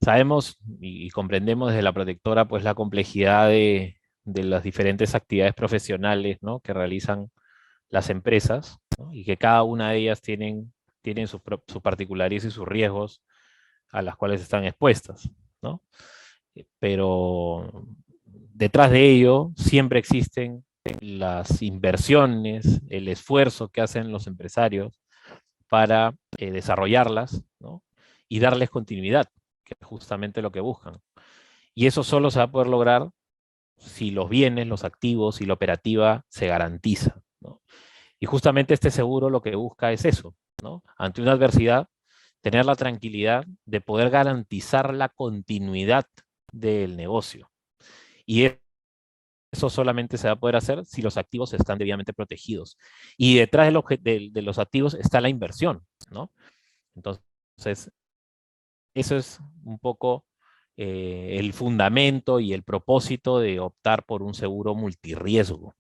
Sabemos y comprendemos desde la protectora pues la complejidad de las diferentes actividades profesionales, ¿no?, que realizan las empresas, ¿no?, y que cada una de ellas tienen sus particularidades y sus riesgos a las cuales están expuestas, ¿no? Pero detrás de ello siempre existen las inversiones, el esfuerzo que hacen los empresarios para desarrollarlas, ¿no?, y darles continuidad, que es justamente lo que buscan. Y eso solo se va a poder lograr si los bienes, los activos y la operativa se garantiza, ¿no? Y justamente este seguro lo que busca es eso, ¿no? Ante una adversidad, tener la tranquilidad de poder garantizar la continuidad del negocio. Y eso solamente se va a poder hacer si los activos están debidamente protegidos. Y detrás de los activos está la inversión, ¿no? Entonces, eso es un poco el fundamento y el propósito de optar por un seguro multirriesgo.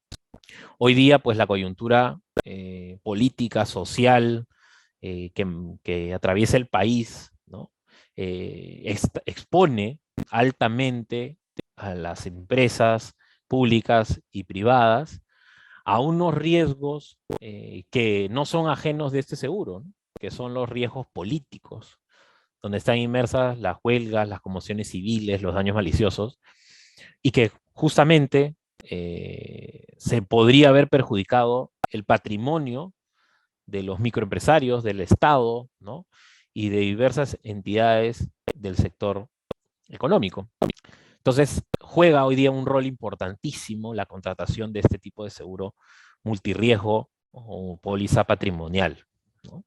Hoy día, pues la coyuntura política, social, que atraviesa el país, ¿no?, expone altamente a las empresas públicas y privadas a unos riesgos que no son ajenos de este seguro, ¿no?, que son los riesgos políticos, donde están inmersas las huelgas, las conmociones civiles, los daños maliciosos, y que justamente se podría haber perjudicado el patrimonio de los microempresarios, del Estado, ¿no?, y de diversas entidades del sector económico. Entonces, juega hoy día un rol importantísimo la contratación de este tipo de seguro multirriesgo o póliza patrimonial, ¿no?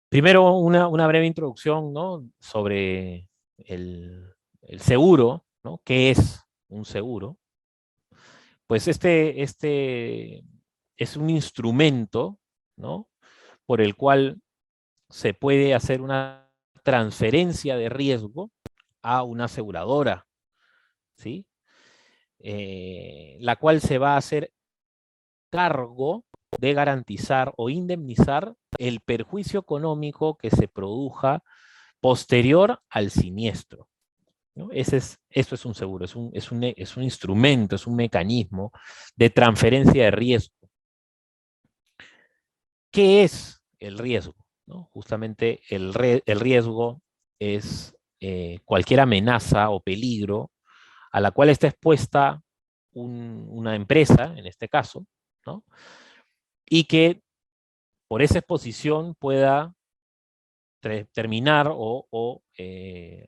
Primero, una breve introducción, ¿no?, sobre el seguro, ¿no? ¿Qué es un seguro? Pues este es un instrumento, ¿no?, por el cual se puede hacer una transferencia de riesgo a una aseguradora, ¿sí? La cual se va a hacer cargo de garantizar o indemnizar el perjuicio económico que se produzca posterior al siniestro, ¿no? Esto es un seguro, es un instrumento, es un mecanismo de transferencia de riesgo. ¿Qué es el riesgo?, ¿no? Justamente el riesgo es cualquier amenaza o peligro a la cual está expuesta una empresa, en este caso, ¿no?, y que por esa exposición pueda terminar o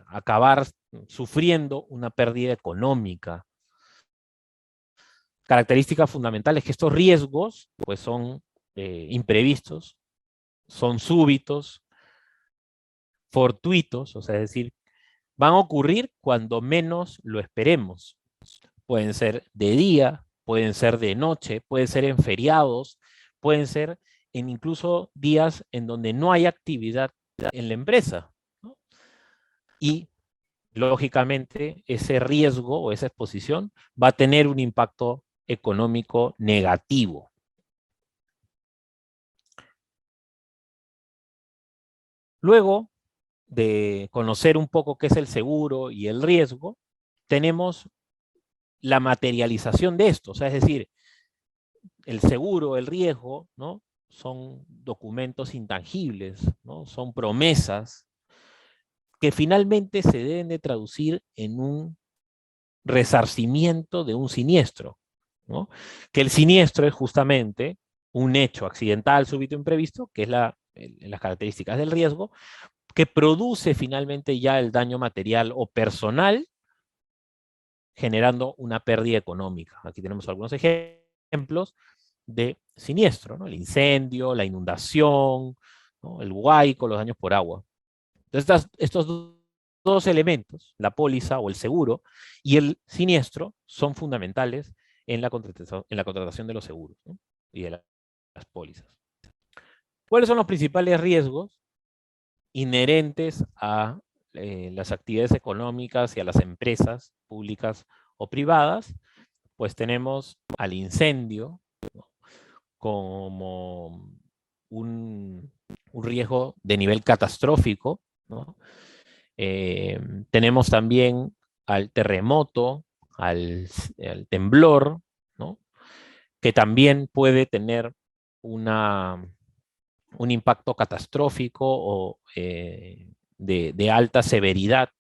acabar sufriendo una pérdida económica. Características fundamentales: que estos riesgos pues son imprevistos, son súbitos, fortuitos, o sea, es decir, van a ocurrir cuando menos lo esperemos. Pueden ser de día, pueden ser de noche, pueden ser en feriados, pueden ser en incluso días en donde no hay actividad en la empresa, ¿no? Y lógicamente ese riesgo o esa exposición va a tener un impacto económico negativo. Luego de conocer un poco qué es el seguro y el riesgo, tenemos la materialización de esto, o sea, es decir, el seguro, el riesgo, ¿no?, son documentos intangibles, ¿no?, son promesas que finalmente se deben de traducir en un resarcimiento de un siniestro, ¿no?, que el siniestro es justamente un hecho accidental, súbito, imprevisto, que es las características del riesgo, que produce finalmente ya el daño material o personal, generando una pérdida económica. Aquí tenemos algunos ejemplos de siniestro, ¿no?, el incendio, la inundación, ¿no?, el huaico, los daños por agua. Entonces, estos dos elementos, la póliza o el seguro y el siniestro, son fundamentales en la contratación de los seguros, ¿no?, y de las pólizas. ¿Cuáles son los principales riesgos inherentes a las actividades económicas y a las empresas públicas o privadas? Pues tenemos al incendio, ¿no?, como un riesgo de nivel catastrófico, ¿no?, Tenemos también al terremoto, al temblor, ¿no? Que también puede tener un impacto catastrófico o de alta severidad,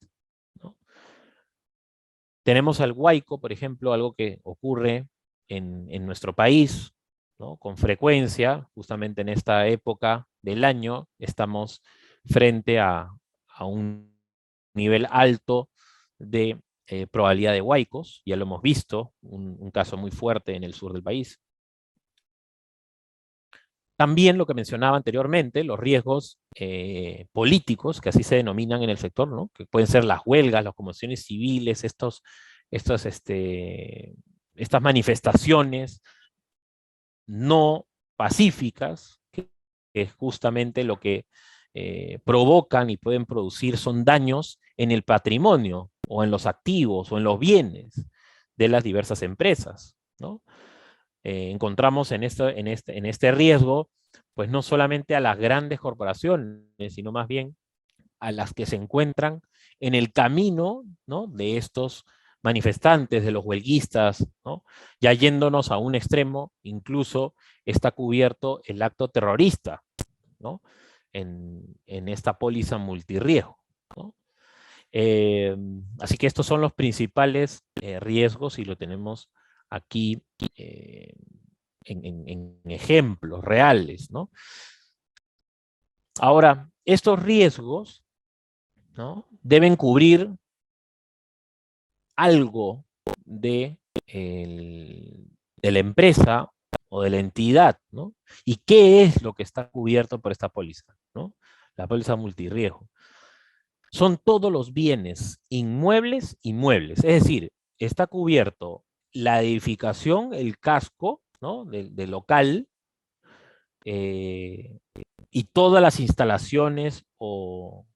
¿no? Tenemos al huaico, por ejemplo, algo que ocurre en nuestro país, ¿no? Con frecuencia, justamente en esta época del año, estamos frente a un nivel alto de probabilidad de huaicos. Ya lo hemos visto, un caso muy fuerte en el sur del país. También lo que mencionaba anteriormente, los riesgos políticos, que así se denominan en el sector, ¿no? Que pueden ser las huelgas, las conmociones civiles, estas manifestaciones no pacíficas, que es justamente lo que provocan y pueden producir son daños en el patrimonio o en los activos o en los bienes de las diversas empresas, ¿no? Encontramos en este riesgo, pues no solamente a las grandes corporaciones, sino más bien a las que se encuentran en el camino, ¿no? De estos manifestantes, de los huelguistas, ¿no? Ya yéndonos a un extremo, incluso está cubierto el acto terrorista, ¿no? En esta póliza multirriesgo, ¿no? Así que estos son los principales riesgos y lo tenemos aquí eh, en ejemplos reales, ¿no? Ahora, estos riesgos, ¿no? Deben cubrir algo de, de la empresa o de la entidad, ¿no? ¿Y qué es lo que está cubierto por esta póliza, ¿no? La póliza multirriesgo. Son todos los bienes inmuebles y muebles, es decir, está cubierto la edificación, el casco, ¿no? Del local, eh, y todas las instalaciones o,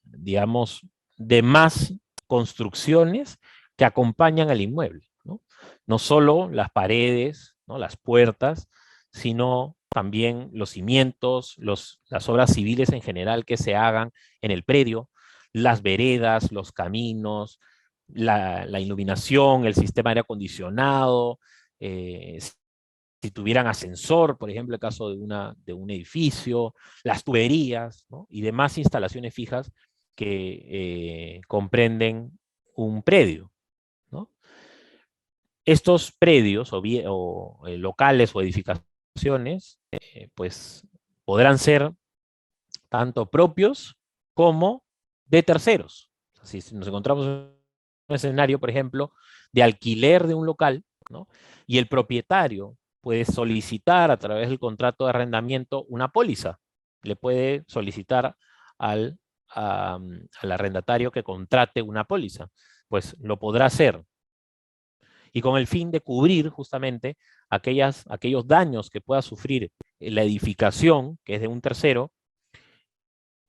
digamos, demás construcciones que acompañan al inmueble, ¿no? No solo las paredes, ¿no? Las puertas, sino también los cimientos, las obras civiles en general que se hagan en el predio, las veredas, los caminos, la iluminación, el sistema de aire acondicionado, si tuvieran ascensor, por ejemplo, el caso de un edificio, las tuberías, ¿no? Y demás instalaciones fijas que comprenden un predio, ¿no? Estos predios locales o edificaciones, pues podrán ser tanto propios como de terceros. Si nos encontramos en un escenario, por ejemplo, de alquiler de un local, ¿no? Y el propietario puede solicitar a través del contrato de arrendamiento una póliza. Le puede solicitar al, al arrendatario que contrate una póliza. Pues lo podrá hacer. Y con el fin de cubrir justamente aquellos daños que pueda sufrir la edificación, que es de un tercero,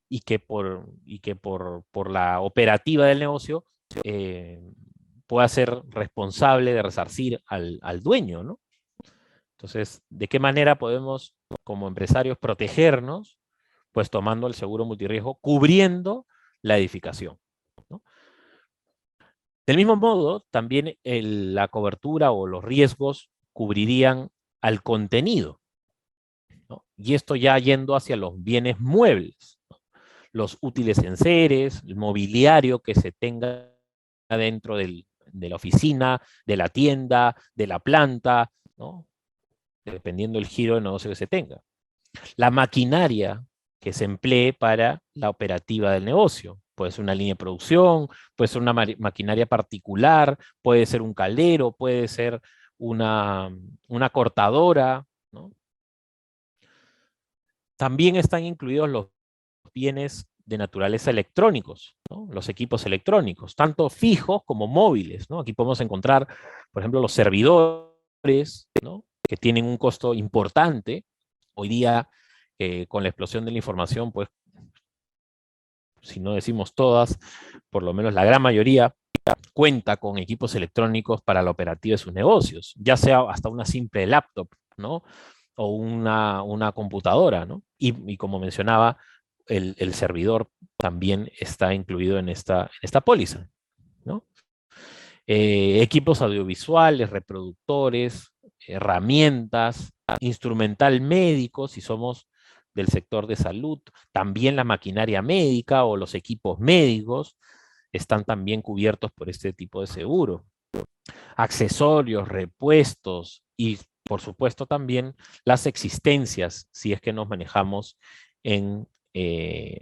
y que por la operativa del negocio eh, pueda ser responsable de resarcir al dueño, ¿no? Entonces, ¿de qué manera podemos, como empresarios, protegernos? Pues tomando el seguro multirriesgo, cubriendo la edificación, ¿no? Del mismo modo, también la cobertura o los riesgos cubrirían al contenido, ¿no? Y esto ya yendo hacia los bienes muebles, ¿no? Los útiles enseres, el mobiliario que se tenga dentro de la oficina, de la tienda, de la planta, ¿no? Dependiendo del giro de negocio que se tenga. La maquinaria que se emplee para la operativa del negocio. Puede ser una línea de producción, puede ser una maquinaria particular, puede ser un caldero, puede ser una cortadora, ¿no? También están incluidos los bienes de naturaleza electrónicos, ¿no? Los equipos electrónicos, tanto fijos como móviles, ¿no? Aquí podemos encontrar, por ejemplo, los servidores, ¿no? Que tienen un costo importante. Hoy día, con la explosión de la información, pues, si no decimos todas, por lo menos la gran mayoría, cuenta con equipos electrónicos para la operativa de sus negocios, ya sea hasta una simple laptop, ¿no? O una computadora, ¿no? Y como mencionaba, el servidor también está incluido en esta póliza, ¿no? Equipos audiovisuales, reproductores, herramientas, instrumental médico, si somos del sector de salud, también la maquinaria médica o los equipos médicos están también cubiertos por este tipo de seguro. Accesorios, repuestos y, por supuesto, también las existencias, si es que nos manejamos en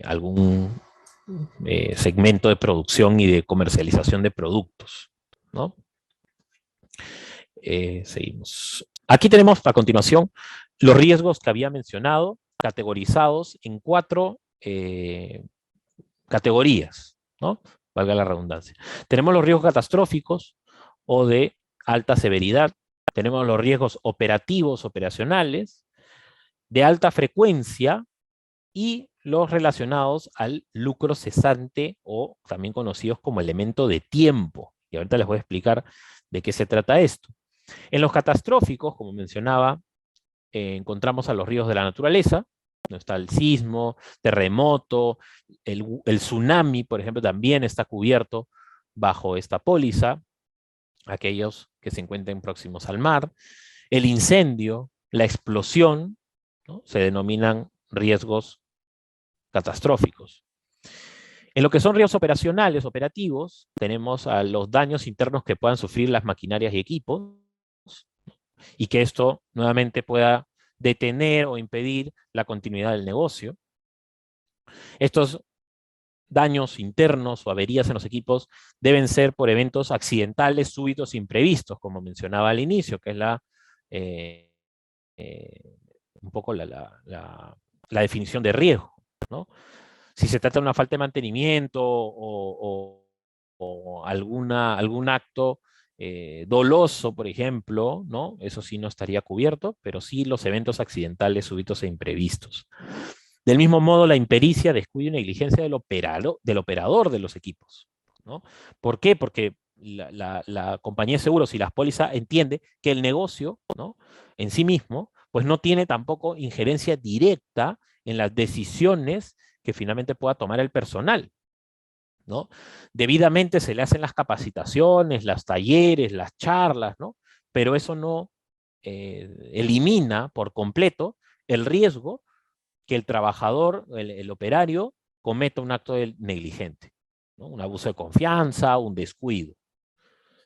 algún segmento de producción y de comercialización de productos, ¿no? Seguimos. Aquí tenemos a continuación los riesgos que había mencionado, categorizados en 4 categorías, ¿no? Valga la redundancia. Tenemos los riesgos catastróficos o de alta severidad. Tenemos los riesgos operativos, operacionales, de alta frecuencia y los relacionados al lucro cesante o también conocidos como elemento de tiempo. Y ahorita les voy a explicar de qué se trata esto. En los catastróficos, como mencionaba, encontramos a los riesgos de la naturaleza, no está el sismo, terremoto, el tsunami, por ejemplo, también está cubierto bajo esta póliza, aquellos que se encuentren próximos al mar, el incendio, la explosión, ¿no? Se denominan riesgos catastróficos. En lo que son riesgos operacionales, operativos, tenemos a los daños internos que puedan sufrir las maquinarias y equipos, y que esto nuevamente pueda detener o impedir la continuidad del negocio. Estos daños internos o averías en los equipos deben ser por eventos accidentales, súbitos, imprevistos, como mencionaba al inicio, que es un poco la definición de riesgo, ¿no? Si se trata de una falta de mantenimiento o algún acto doloso, por ejemplo, ¿no? Eso sí no estaría cubierto, pero sí los eventos accidentales, súbitos e imprevistos. Del mismo modo, la impericia, descuido y negligencia del operador de los equipos, ¿no? ¿Por qué? Porque la compañía de seguros y las pólizas entiende que el negocio, ¿no? En sí mismo, pues no tiene tampoco injerencia directa en las decisiones que finalmente pueda tomar el personal, ¿no? Debidamente se le hacen las capacitaciones, los talleres, las charlas, ¿no? Pero eso no elimina por completo el riesgo que el trabajador, el operario, cometa un acto negligente, ¿no? Un abuso de confianza, un descuido.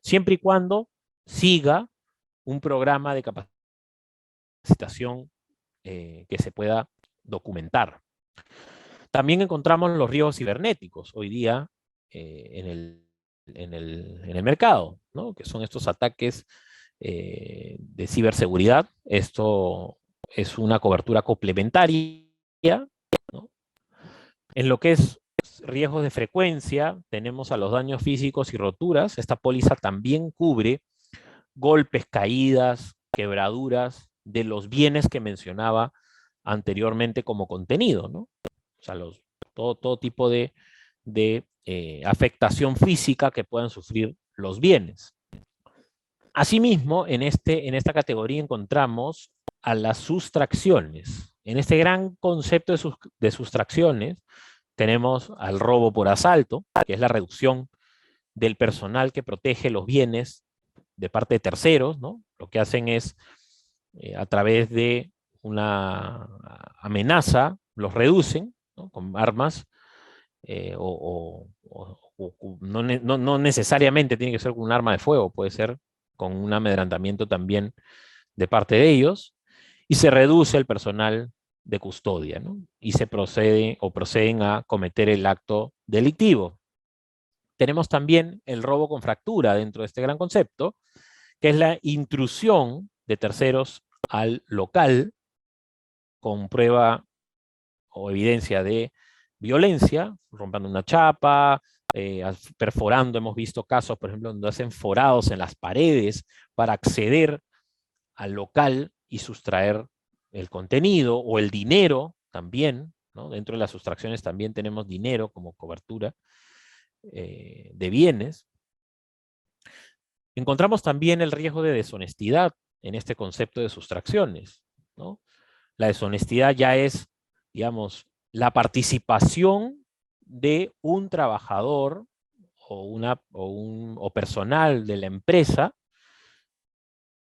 Siempre y cuando siga un programa de capacitación que se pueda documentar. También encontramos los riesgos cibernéticos hoy día en el mercado, ¿no? Que son estos ataques de ciberseguridad. Esto es una cobertura complementaria, ¿no? En lo que es riesgos de frecuencia, tenemos a los daños físicos y roturas. Esta póliza también cubre golpes, caídas, quebraduras de los bienes que mencionaba anteriormente como contenido, ¿no? O sea, todo tipo de afectación física que puedan sufrir los bienes. Asimismo, en esta categoría encontramos a las sustracciones. En este gran concepto de sustracciones tenemos al robo por asalto, que es la reducción del personal que protege los bienes de parte de terceros, ¿no? Lo que hacen es, a través de una amenaza, los reducen, ¿no? Con armas, no necesariamente tiene que ser con un arma de fuego, puede ser con un amedrentamiento también de parte de ellos, y se reduce el personal de custodia, ¿no? Y se proceden a cometer el acto delictivo. Tenemos también el robo con fractura dentro de este gran concepto, que es la intrusión de terceros al local con prueba o evidencia de violencia, rompiendo una chapa, perforando. Hemos visto casos, por ejemplo, donde hacen forados en las paredes para acceder al local y sustraer el contenido o el dinero también, ¿no? Dentro de las sustracciones también tenemos dinero como cobertura de bienes. Encontramos también el riesgo de deshonestidad en este concepto de sustracciones, ¿no? La deshonestidad ya es, digamos, la participación de un trabajador o personal de la empresa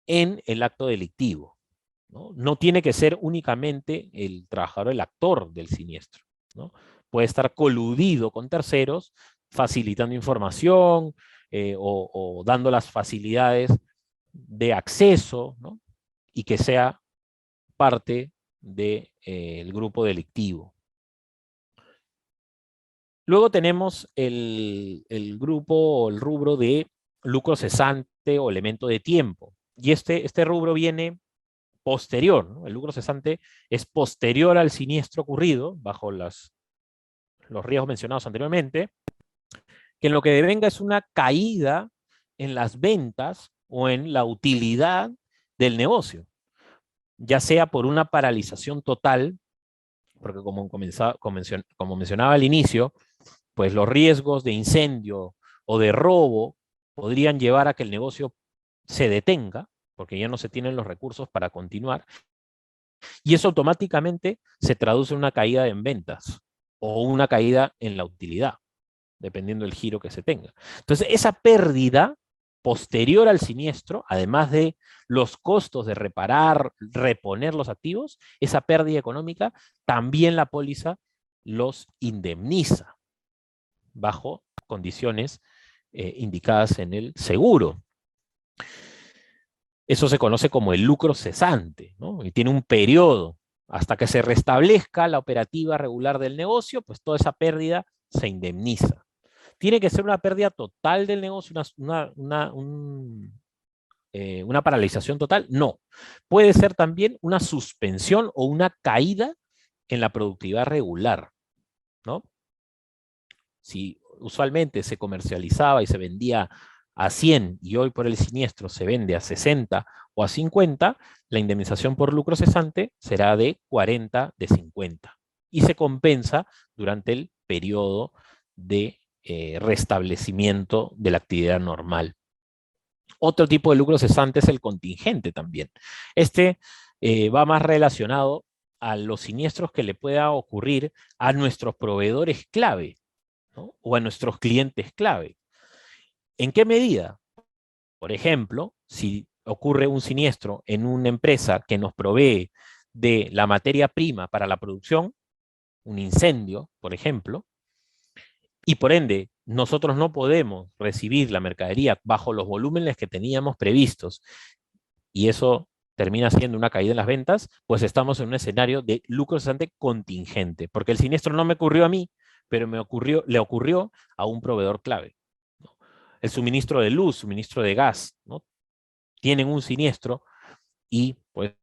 en el acto delictivo, ¿no? No tiene que ser únicamente el trabajador, el actor del siniestro, ¿no? Puede estar coludido con terceros, facilitando información o dando las facilidades de acceso, ¿no? Y que sea parte del grupo delictivo. Luego tenemos el grupo o el rubro de lucro cesante o elemento de tiempo. Y este rubro viene posterior, ¿no? El lucro cesante es posterior al siniestro ocurrido, bajo los riesgos mencionados anteriormente, que en lo que devenga es una caída en las ventas o en la utilidad del negocio, ya sea por una paralización total, porque como mencionaba al inicio, pues los riesgos de incendio o de robo podrían llevar a que el negocio se detenga, porque ya no se tienen los recursos para continuar, y eso automáticamente se traduce en una caída en ventas o una caída en la utilidad, dependiendo del giro que se tenga. Entonces, esa pérdida posterior al siniestro, además de los costos de reparar, reponer los activos, esa pérdida económica, también la póliza los indemniza bajo condiciones indicadas en el seguro. Eso se conoce como el lucro cesante, ¿no? Y tiene un periodo. Hasta que se restablezca la operativa regular del negocio, pues toda esa pérdida se indemniza. ¿Tiene que ser una pérdida total del negocio, una paralización total? No. Puede ser también una suspensión o una caída en la productividad regular, ¿no? Si usualmente se comercializaba y se vendía a 100 y hoy por el siniestro se vende a 60 o a 50, la indemnización por lucro cesante será de 40 de 50 y se compensa durante el periodo de restablecimiento de la actividad normal. Otro tipo de lucro cesante es el contingente también. Este va más relacionado a los siniestros que le pueda ocurrir a nuestros proveedores clave, ¿no? O a nuestros clientes clave. ¿En qué medida? Por ejemplo, si ocurre un siniestro en una empresa que nos provee de la materia prima para la producción, un incendio, por ejemplo, y por ende nosotros no podemos recibir la mercadería bajo los volúmenes que teníamos previstos, y eso termina siendo una caída en las ventas, pues estamos en un escenario de lucro cesante contingente, porque el siniestro no me ocurrió a mí, pero le ocurrió a un proveedor clave, ¿no? El suministro de luz, suministro de gas, ¿no? Tienen un siniestro y pues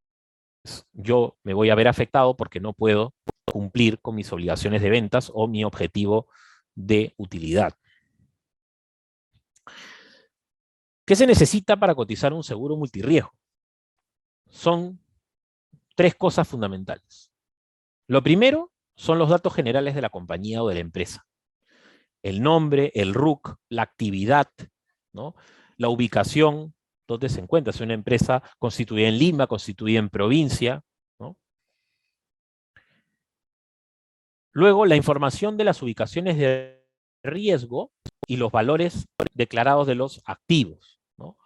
yo me voy a ver afectado porque no puedo cumplir con mis obligaciones de ventas o mi objetivo de utilidad. ¿Qué se necesita para cotizar un seguro multirriesgo? Son tres cosas fundamentales. Lo primero son los datos generales de la compañía o de la empresa. El nombre, el RUC, la actividad, ¿no? La ubicación, donde se encuentra. Es una empresa constituida en Lima, constituida en provincia, ¿no? Luego, la información de las ubicaciones de riesgo y los valores declarados de los activos, ¿no?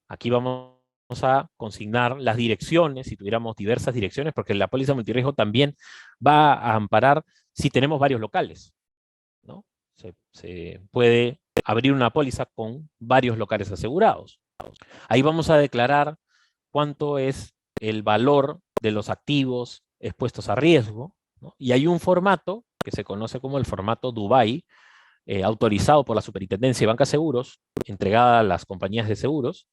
Aquí vamos a consignar las direcciones, si tuviéramos diversas direcciones, porque la póliza multirriesgo también va a amparar si tenemos varios locales, ¿no? Se puede abrir una póliza con varios locales asegurados. Ahí vamos a declarar cuánto es el valor de los activos expuestos a riesgo, ¿no? Y hay un formato que se conoce como el formato Dubái, autorizado por la Superintendencia de Banca Seguros, entregada a las compañías de seguros,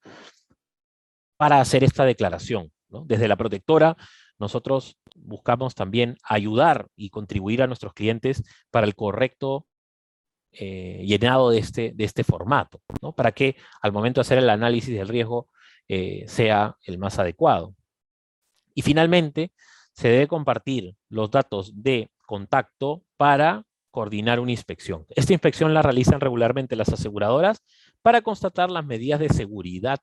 para hacer esta declaración, ¿no? Desde la protectora, nosotros buscamos también ayudar y contribuir a nuestros clientes para el correcto llenado de este formato, ¿no? Para que al momento de hacer el análisis del riesgo sea el más adecuado. Y finalmente, se debe compartir los datos de contacto para coordinar una inspección. Esta inspección la realizan regularmente las aseguradoras para constatar las medidas de seguridad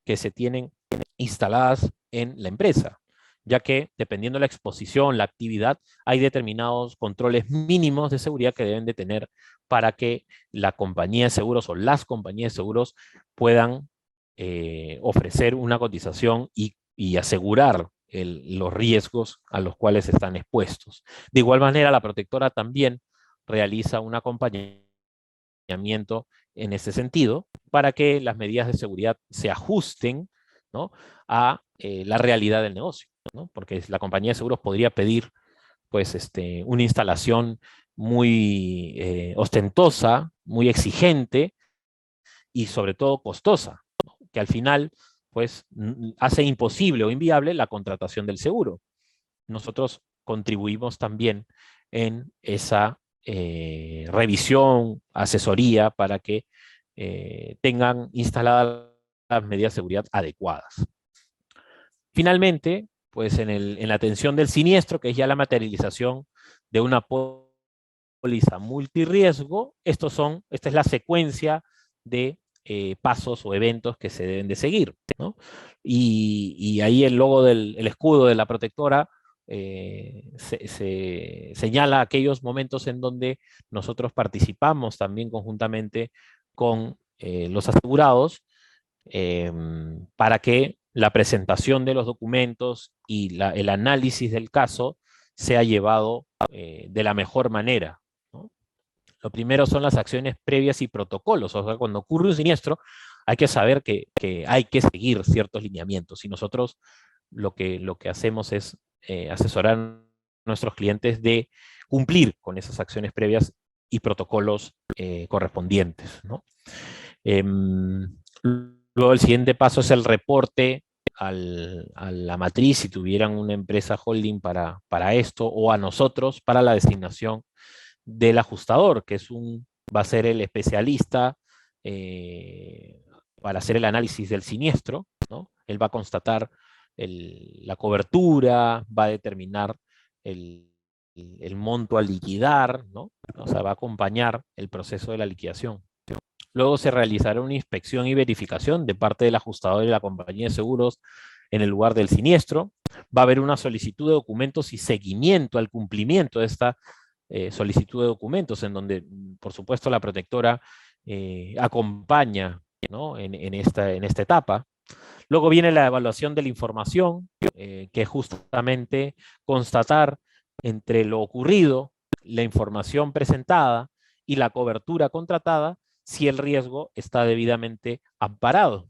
que se tienen instaladas en la empresa, ya que dependiendo de la exposición, la actividad, hay determinados controles mínimos de seguridad que deben de tener para que la compañía de seguros o las compañías de seguros puedan ofrecer una cotización y asegurar los riesgos a los cuales están expuestos. De igual manera, la protectora también realiza un acompañamiento en ese sentido para que las medidas de seguridad se ajusten, ¿no?, a la realidad del negocio, ¿no? Porque la compañía de seguros podría pedir pues, una instalación muy ostentosa, muy exigente y sobre todo costosa, ¿no?, que al final pues hace imposible o inviable la contratación del seguro. Nosotros contribuimos también en esa revisión, asesoría para que tengan instaladas las medidas de seguridad adecuadas. Finalmente, pues en la atención del siniestro, que es ya la materialización de una póliza multirriesgo, esta es la secuencia de pasos o eventos que se deben de seguir, ¿no? Y ahí el logo el escudo de la protectora se señala aquellos momentos en donde nosotros participamos también conjuntamente con los asegurados para que la presentación de los documentos y el análisis del caso sea llevado de la mejor manera, ¿no? Lo primero son las acciones previas y protocolos. O sea, cuando ocurre un siniestro, hay que saber que hay que seguir ciertos lineamientos. Y nosotros lo que hacemos es asesorar a nuestros clientes de cumplir con esas acciones previas y protocolos correspondientes, ¿no? Luego el siguiente paso es el reporte a la matriz, si tuvieran una empresa holding para esto, o a nosotros para la designación del ajustador, que va a ser el especialista para hacer el análisis del siniestro, ¿no? Él va a constatar la cobertura, va a determinar el monto a liquidar, ¿no? O sea, va a acompañar el proceso de la liquidación. Luego se realizará una inspección y verificación de parte del ajustador y la compañía de seguros en el lugar del siniestro. Va a haber una solicitud de documentos y seguimiento al cumplimiento de esta solicitud de documentos, en donde, por supuesto, la protectora acompaña, ¿no?, en esta etapa. Luego viene la evaluación de la información, que es justamente constatar entre lo ocurrido, la información presentada y la cobertura contratada, si el riesgo está debidamente amparado.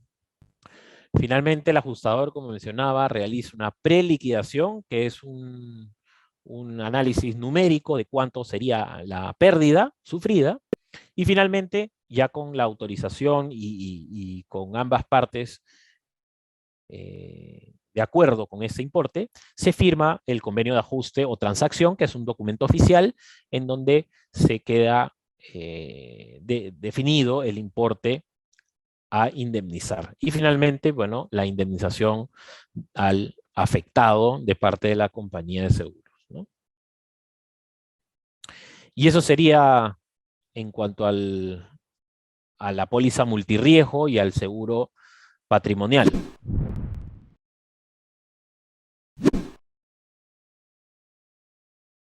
Finalmente, el ajustador, como mencionaba, realiza una preliquidación, que es un análisis numérico de cuánto sería la pérdida sufrida, y finalmente, ya con la autorización y con ambas partes de acuerdo con ese importe, se firma el convenio de ajuste o transacción, que es un documento oficial en donde se queda definido el importe a indemnizar. Y finalmente, bueno, la indemnización al afectado de parte de la compañía de seguros, ¿no? Y eso sería en cuanto a la póliza multirriesgo y al seguro patrimonial.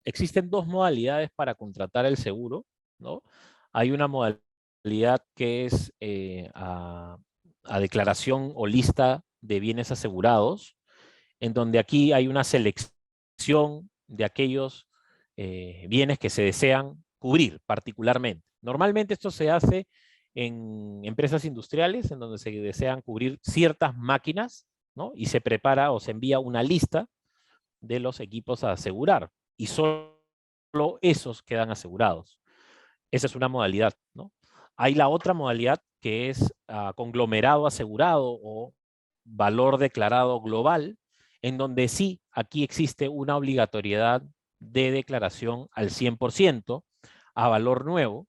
Existen dos modalidades para contratar el seguro, ¿no? Hay una modalidad que es a declaración o lista de bienes asegurados, en donde aquí hay una selección de aquellos bienes que se desean cubrir particularmente. Normalmente esto se hace en empresas industriales, en donde se desean cubrir ciertas máquinas, ¿no? Y se prepara o se envía una lista de los equipos a asegurar, y solo esos quedan asegurados. Esa es una modalidad, ¿no? Hay la otra modalidad, que es conglomerado asegurado o valor declarado global, en donde sí, aquí existe una obligatoriedad de declaración al 100% a valor nuevo,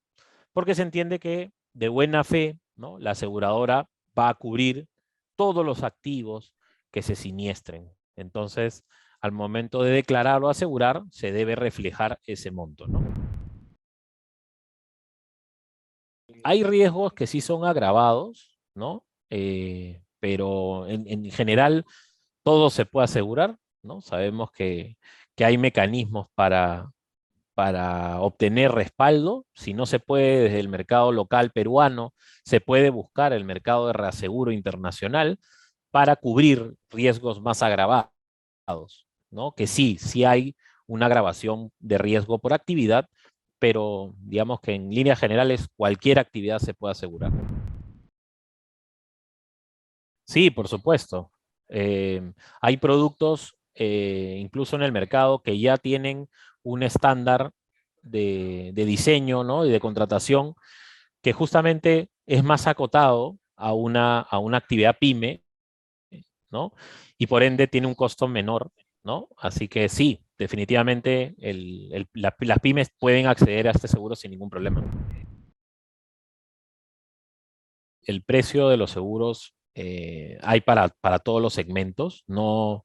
porque se entiende que de buena fe, ¿no?, la aseguradora va a cubrir todos los activos que se siniestren. Entonces, al momento de declarar o asegurar, se debe reflejar ese monto, ¿no? Hay riesgos que sí son agravados, ¿no? Pero en general todo se puede asegurar. ¿no? Sabemos que hay mecanismos para obtener respaldo. Si no se puede desde el mercado local peruano, se puede buscar el mercado de reaseguro internacional para cubrir riesgos más agravados, ¿no? Que sí hay una agravación de riesgo por actividad, pero digamos que en líneas generales cualquier actividad se puede asegurar. Sí, por supuesto. Hay productos, incluso en el mercado, que ya tienen un estándar de diseño, ¿no? Y de contratación que justamente es más acotado a una actividad pyme, ¿no? Y por ende tiene un costo menor, ¿no? Así que sí, definitivamente las pymes pueden acceder a este seguro sin ningún problema. El precio de los seguros hay para todos los segmentos, no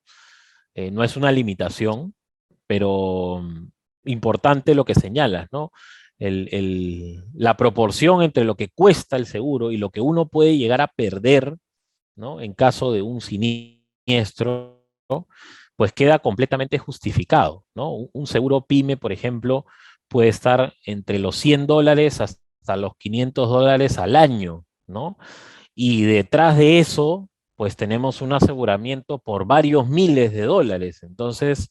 es una limitación, pero importante lo que señalas, ¿no? La proporción entre lo que cuesta el seguro y lo que uno puede llegar a perder, ¿no? En caso de un siniestro, ¿no? Pues queda completamente justificado, ¿no? Un seguro PYME, por ejemplo, puede estar entre los $100 hasta los $500 al año, ¿no? Y detrás de eso, pues tenemos un aseguramiento por varios miles de dólares. Entonces,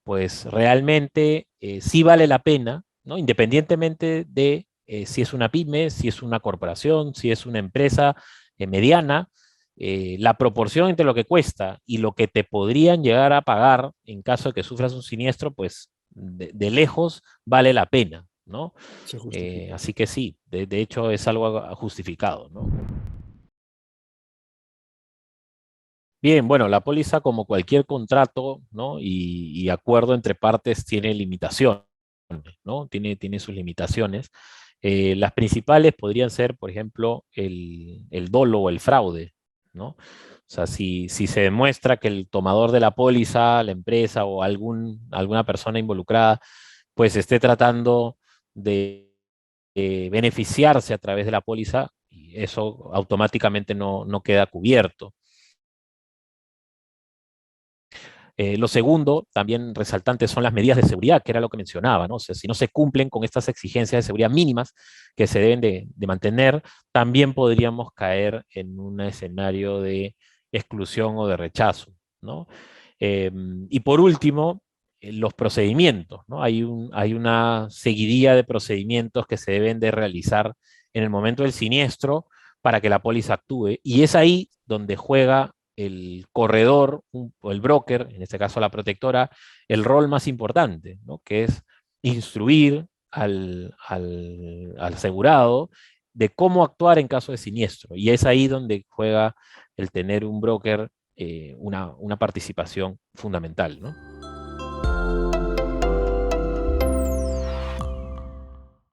pues realmente sí vale la pena, ¿no? Independientemente de si es una pyme, si es una corporación, si es una empresa mediana, la proporción entre lo que cuesta y lo que te podrían llegar a pagar en caso de que sufras un siniestro, pues de lejos vale la pena, ¿no? Se justifica. Así que sí, de hecho es algo justificado, ¿no? Bien, bueno, la póliza, como cualquier contrato, ¿no? Y acuerdo entre partes, tiene limitaciones, ¿no? Tiene sus limitaciones. Las principales podrían ser, por ejemplo, el dolo o el fraude, ¿no? O sea, si se demuestra que el tomador de la póliza, la empresa o alguna persona involucrada, pues esté tratando de beneficiarse a través de la póliza, y eso automáticamente no queda cubierto. Lo segundo, también resaltante, son las medidas de seguridad, que era lo que mencionaba, ¿no? O sea, si no se cumplen con estas exigencias de seguridad mínimas que se deben de mantener, también podríamos caer en un escenario de exclusión o de rechazo, ¿no? Y por último, los procedimientos, ¿no? Hay una seguidilla de procedimientos que se deben de realizar en el momento del siniestro para que la póliza actúe, y es ahí donde juega el corredor o el broker, en este caso la protectora, el rol más importante, ¿no? Que es instruir al asegurado de cómo actuar en caso de siniestro. Y es ahí donde juega el tener un broker una participación fundamental, ¿no?